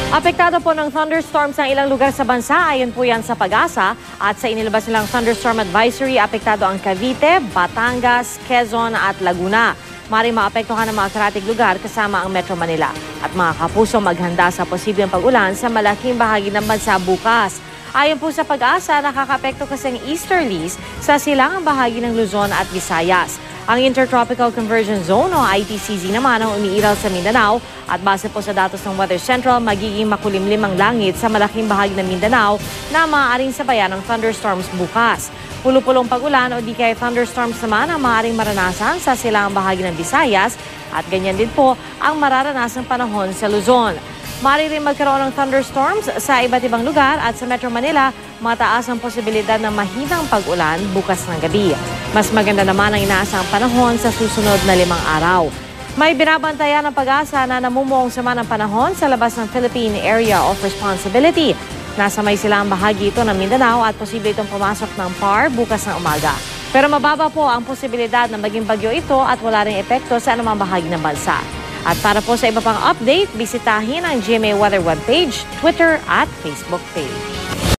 Apektado po ng thunderstorms ang ilang lugar sa bansa, ayon po yan sa Pag-asa. At sa inilabas nilang thunderstorm advisory, apektado ang Cavite, Batangas, Quezon at Laguna. Maring maapektuhan ng mga karatig lugar kasama ang Metro Manila. At mga kapuso, maghanda sa posibleng pag-ulan sa malaking bahagi ng bansa bukas. Ayon po sa Pag-asa, nakakapekto kasi ang easterlies sa silangang bahagi ng Luzon at Visayas. Ang Intertropical Convergence Zone o ITCZ naman ang umiiral sa Mindanao at base po sa datos ng Weather Central, magiging makulimlim ang langit sa malaking bahagi ng Mindanao na maaaring sabayan ng thunderstorms bukas. Pulupulong pag-ulan o di kaya thunderstorms naman ang maaaring maranasan sa silangang bahagi ng Visayas at ganyan din po ang mararanasang panahon sa Luzon. Maaari rin magkaroon ng thunderstorms sa iba't ibang lugar at sa Metro Manila, mataas ang posibilidad ng mahinang pag-ulan bukas ng gabi. Mas maganda naman ang inaasang panahon sa susunod na 5 araw. May binabantayan ng Pag-asa na namumuong sama ng panahon sa labas ng Philippine Area of Responsibility. Nasa may silang bahagi ito ng Mindanao at posible itong pumasok ng PAR bukas ng umaga. Pero mababa po ang posibilidad na maging bagyo ito at wala ring epekto sa anumang bahagi ng bansa. At para po sa iba pang update, bisitahin ang GMA Weather webpage, Twitter at Facebook page.